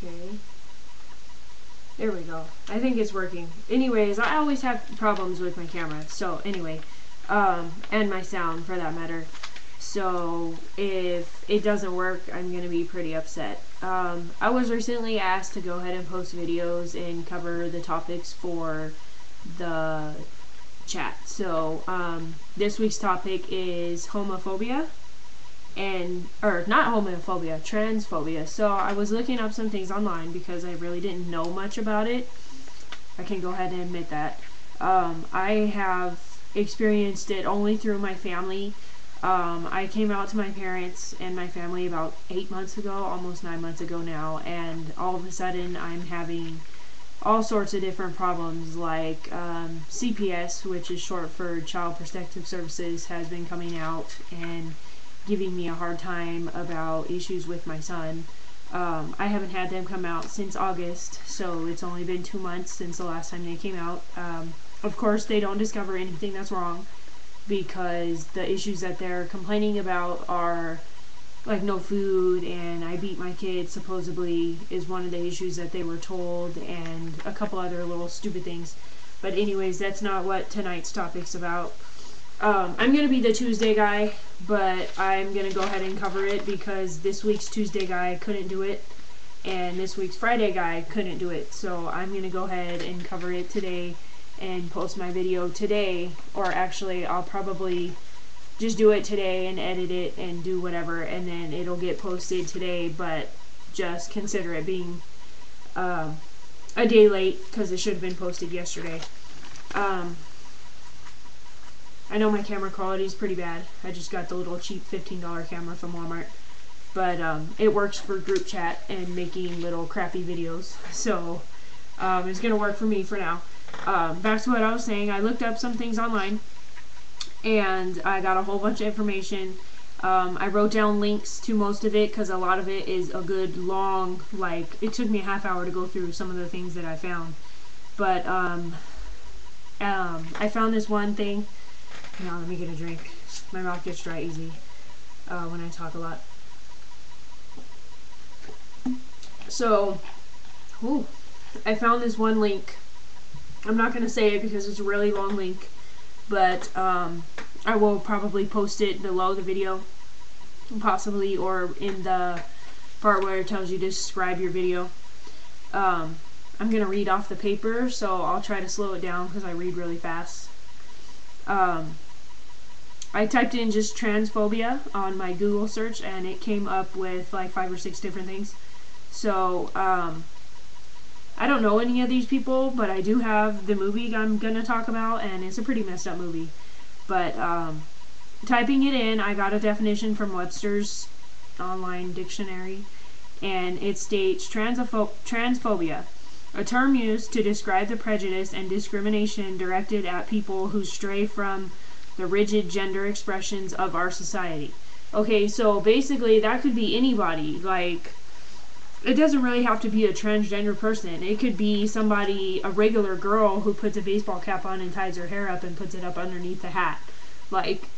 Okay. There we go. I think it's working. Anyways, I always have problems with my camera. So anyway, and my sound for that matter. So if it doesn't work, I'm going to be pretty upset. I was recently asked to go ahead and post videos and cover the topics for the chat. So this week's topic is homophobia. Or not homophobia, transphobia. So I was looking up some things online because I really didn't know much about it. I can go ahead and admit that. I have experienced it only through my family. I came out to my parents and my family about 8 months ago, almost 9 months ago now, and all of a sudden I'm having all sorts of different problems, like CPS, which is short for Child Protective Services, has been coming out and giving me a hard time about issues with my son. I haven't had them come out since August, so it's only been 2 months since the last time they came out. Of course, they don't discover anything that's wrong, because the issues that they're complaining about are like no food, and I beat my kid supposedly is one of the issues that they were told, and a couple other little stupid things. But anyways, that's not what tonight's topic's about. I'm going to be the Tuesday guy, but I'm going to go ahead and cover it because this week's Tuesday guy couldn't do it, and this week's Friday guy couldn't do it. So I'm going to go ahead and cover it today and post my video today, or actually I'll probably just do it today and edit it and do whatever, and then it'll get posted today, but just consider it being a day late because it should have been posted yesterday. I know my camera quality is pretty bad. I just got the little cheap $15 camera from Walmart, but it works for group chat and making little crappy videos, so it's gonna work for me for now. Back to what I was saying, I looked up some things online and I got a whole bunch of information. I wrote down links to most of it because a lot of it is a good long, like, it took me a half hour to go through some of the things that I found. But I found this one thing. Now let me get a drink. My mouth gets dry easy when I talk a lot. So, I found this one link. I'm not going to say it because it's a really long link, but I will probably post it below the video, possibly, or in the part where it tells you to subscribe your video. I'm going to read off the paper, so I'll try to slow it down because I read really fast. I typed in just transphobia on my Google search and it came up with like 5 or 6 different things. So I don't know any of these people, but I do have the movie I'm gonna talk about, and it's a pretty messed up movie. But typing it in, I got a definition from Webster's online dictionary, and it states transphobia, a term used to describe the prejudice and discrimination directed at people who stray from the rigid gender expressions of our society. Okay, so basically that could be anybody. Like, it doesn't really have to be a transgender person. It could be somebody, a regular girl who puts a baseball cap on and ties her hair up and puts it up underneath the hat. Like,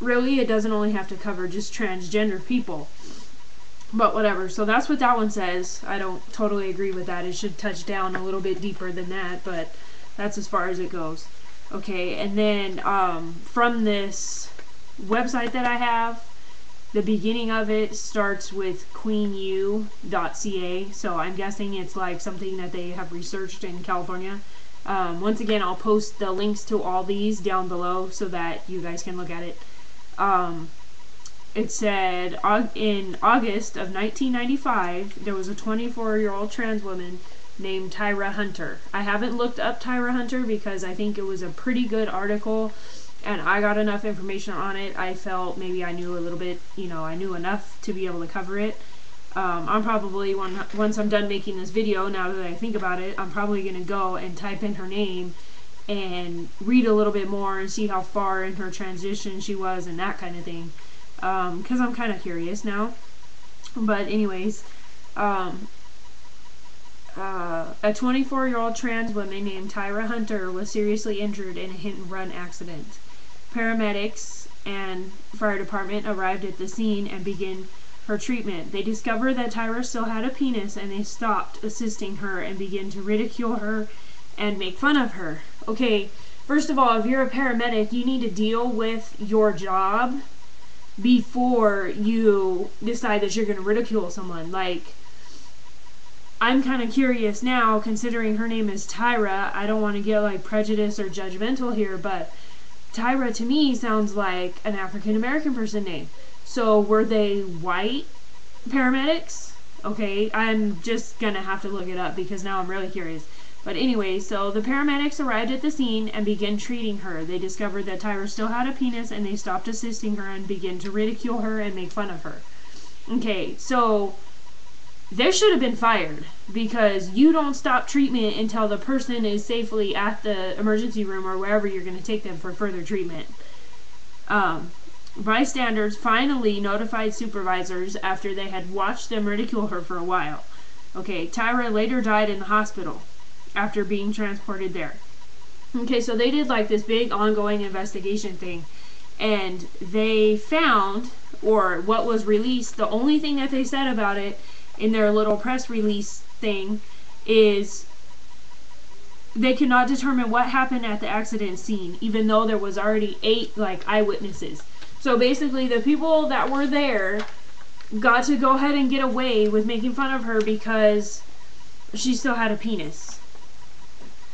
really, it doesn't only have to cover just transgender people. But whatever, so that's what that one says. I don't totally agree with that. It should touch down a little bit deeper than that, but that's as far as it goes. Okay, and then from this website that I have, the beginning of it starts with queenu.ca, so I'm guessing it's like something that they have researched in California. Once again, I'll post the links to all these down below so that you guys can look at it. It said in August of 1995, there was a 24-year-old trans woman named Tyra Hunter. I haven't looked up Tyra Hunter because I think it was a pretty good article and I got enough information on it. I felt maybe I knew a little bit, you know, I knew enough to be able to cover it. I'm probably, once I'm done making this video, now that I think about it, I'm probably going to go and type in her name and read a little bit more and see how far in her transition she was and that kind of thing. Because I'm kind of curious now. But anyways, a 24-year-old trans woman named Tyra Hunter was seriously injured in a hit-and-run accident. Paramedics and fire department arrived at the scene and began her treatment. They discovered that Tyra still had a penis, and they stopped assisting her and began to ridicule her and make fun of her. Okay, first of all, if you're a paramedic, you need to deal with your job before you decide that you're going to ridicule someone. Like, I'm kind of curious now, considering her name is Tyra. I don't want to get like prejudiced or judgmental here, but Tyra to me sounds like an African American person name. So were they white paramedics? Okay, I'm just gonna have to look it up because now I'm really curious. But anyway, so the paramedics arrived at the scene and began treating her. They discovered that Tyra still had a penis, and they stopped assisting her and began to ridicule her and make fun of her. Okay, so they should have been fired, because you don't stop treatment until the person is safely at the emergency room or wherever you're going to take them for further treatment. Bystanders finally notified supervisors after they had watched them ridicule her for a while. Okay, Tyra later died in the hospital after being transported there. Okay, so they did like this big ongoing investigation thing, and they found, or what was released, the only thing that they said about it in their little press release thing is they could not determine what happened at the accident scene, even though there was already 8 like eyewitnesses. So basically the people that were there got to go ahead and get away with making fun of her because she still had a penis,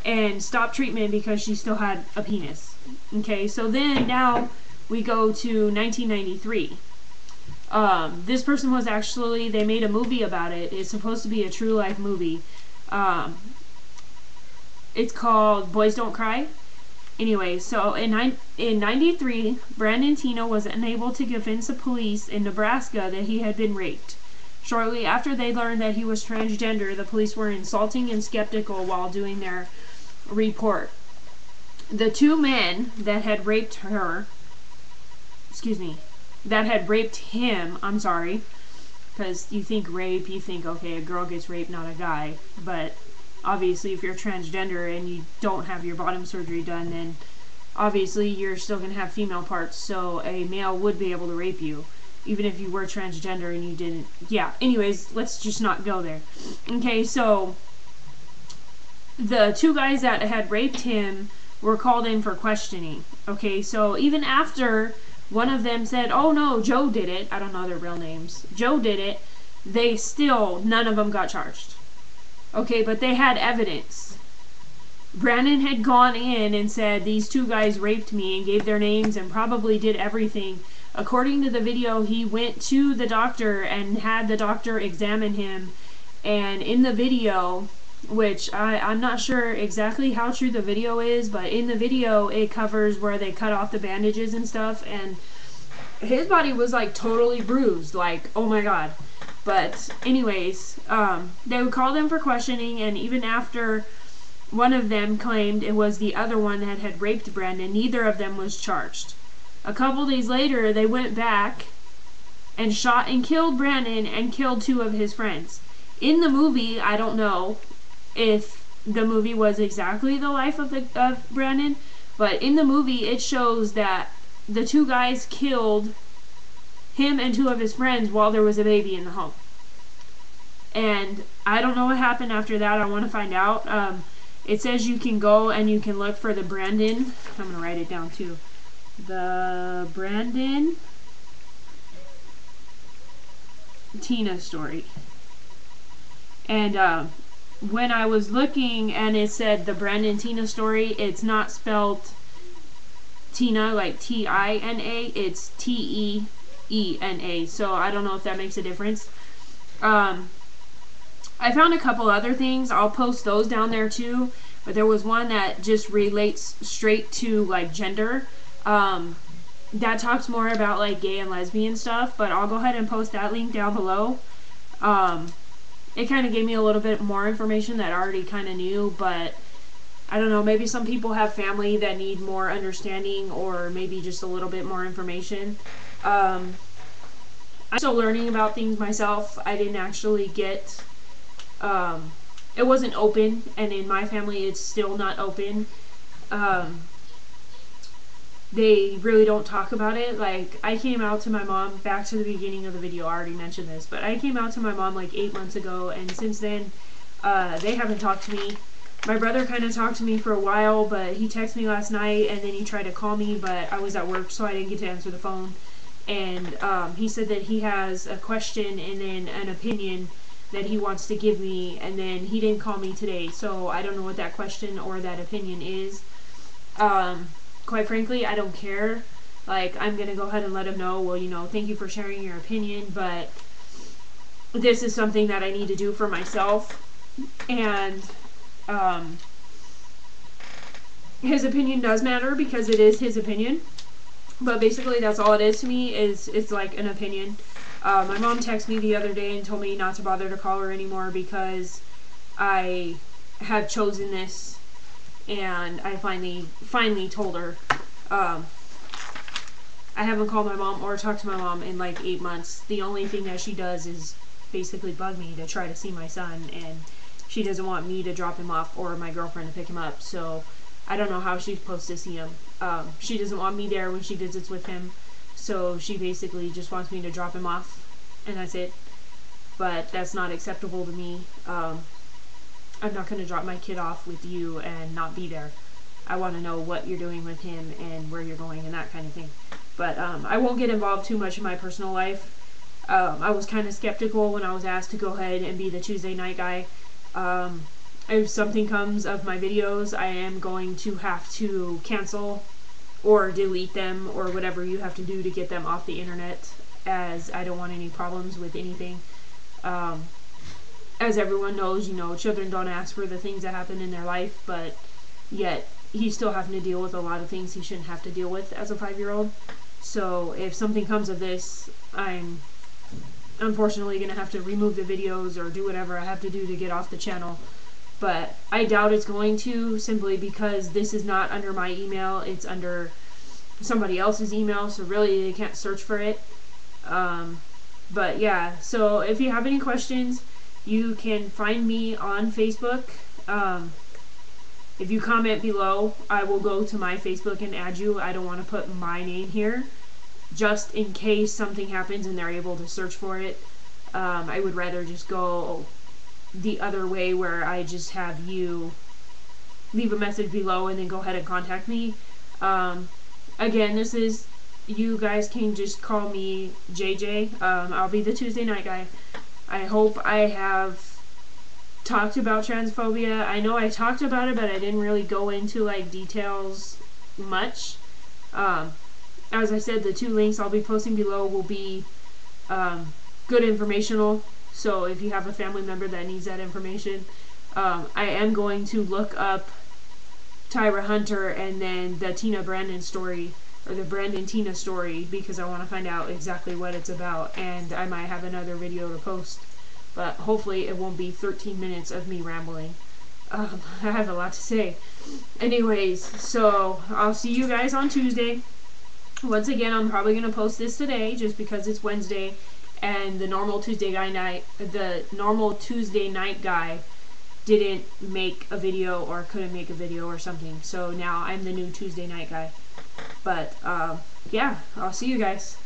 and stop treatment because she still had a penis. Okay, so then now we go to 1993. This person was actually, they made a movie about it. It's supposed to be a true life movie. It's called Boys Don't Cry. Anyway, so in 93, Brandon Teena was unable to convince the police in Nebraska that he had been raped. Shortly after they learned that he was transgender, the police were insulting and skeptical while doing their report. The 2 men that had raped her, that had raped him, I'm sorry, because you think rape, you think, okay, a girl gets raped, not a guy, but obviously if you're transgender and you don't have your bottom surgery done, then obviously you're still going to have female parts, so a male would be able to rape you, even if you were transgender and you didn't. Yeah, anyways, let's just not go there. Okay, so the 2 guys that had raped him were called in for questioning. Okay, so even after one of them said, oh no, Joe did it, I don't know their real names, Joe did it, they still, none of them got charged. Okay, but they had evidence. Brandon had gone in and said, these 2 guys raped me, and gave their names and probably did everything. According to the video, he went to the doctor and had the doctor examine him, and in the video, which I'm not sure exactly how true the video is, but in the video it covers where they cut off the bandages and stuff, and his body was like totally bruised, like, oh my god. But anyways, they would call them for questioning, and even after one of them claimed it was the other one that had raped Brandon, neither of them was charged. A couple days later, they went back and shot and killed Brandon and killed 2 of his friends. In the movie, I don't know if the movie was exactly the life of Brandon, but in the movie it shows that the 2 guys killed him and 2 of his friends while there was a baby in the home. And I don't know what happened after that. I want to find out. It says you can go and you can look for the Brandon, I'm going to write it down too, the Brandon Teena story. And when I was looking and it said the Brandon Teena story, it's not spelled Tina like T-I-N-A, it's T-E-E-N-A, so I don't know if that makes a difference. I found a couple other things, I'll post those down there too, but there was one that just relates straight to like gender, that talks more about like gay and lesbian stuff, but I'll go ahead and post that link down below. It kind of gave me a little bit more information that I already kind of knew, but I don't know, maybe some people have family that need more understanding, or maybe just a little bit more information. I'm still learning about things myself. I didn't actually get, it wasn't open, and in my family it's still not open. they really don't talk about it. Like, I came out to my mom, back to the beginning of the video, I already mentioned this, but I came out to my mom like 8 months ago, and since then, they haven't talked to me. My brother kind of talked to me for a while, but he texted me last night, and then he tried to call me, but I was at work, so I didn't get to answer the phone. And he said that he has a question and then an opinion that he wants to give me, and then he didn't call me today, so I don't know what that question or that opinion is. Quite frankly, I don't care. Like, I'm gonna go ahead and let him know, well, you know, thank you for sharing your opinion, but this is something that I need to do for myself. And his opinion does matter because it is his opinion, but basically that's all it is to me. Is it's like an opinion. My mom texted me the other day and told me not to bother to call her anymore because I have chosen this, and I finally told her. I haven't called my mom or talked to my mom in like 8 months. The only thing that she does is basically bug me to try to see my son, and she doesn't want me to drop him off or my girlfriend to pick him up, so I don't know how she's supposed to see him. She doesn't want me there when she visits with him, so she basically just wants me to drop him off, and that's it. But that's not acceptable to me. I'm not going to drop my kid off with you and not be there. I want to know what you're doing with him and where you're going and that kind of thing. But I won't get involved too much in my personal life. I was kind of skeptical when I was asked to go ahead and be the Tuesday night guy. If something comes of my videos, I am going to have to cancel or delete them or whatever you have to do to get them off the internet, as I don't want any problems with anything. As everyone knows, you know, children don't ask for the things that happen in their life, but yet he's still having to deal with a lot of things he shouldn't have to deal with as a 5-year-old. So if something comes of this, I'm unfortunately going to have to remove the videos or do whatever I have to do to get off the channel. But I doubt it's going to, simply because this is not under my email, it's under somebody else's email, so really they can't search for it. But yeah, so if you have any questions, you can find me on Facebook. If you comment below, I will go to my Facebook and add you. I don't want to put my name here, just in case something happens and they're able to search for it. I would rather just go the other way, where I just have you leave a message below and then go ahead and contact me. Again, this is, you guys can just call me JJ. I'll be the Tuesday night guy. I hope I have talked about transphobia. I know I talked about it, but I didn't really go into like details much. As I said, the 2 links I'll be posting below will be good informational, so if you have a family member that needs that information. I am going to look up Tyra Hunter and then the Tina Brandon story, or the Brandon Tina story, because I want to find out exactly what it's about, and I might have another video to post, but hopefully it won't be 13 minutes of me rambling. I have a lot to say. Anyways, so I'll see you guys on Tuesday. Once again, I'm probably going to post this today just because it's Wednesday, and the normal Tuesday night guy didn't make a video or couldn't make a video or something, so now I'm the new Tuesday night guy. But yeah, I'll see you guys.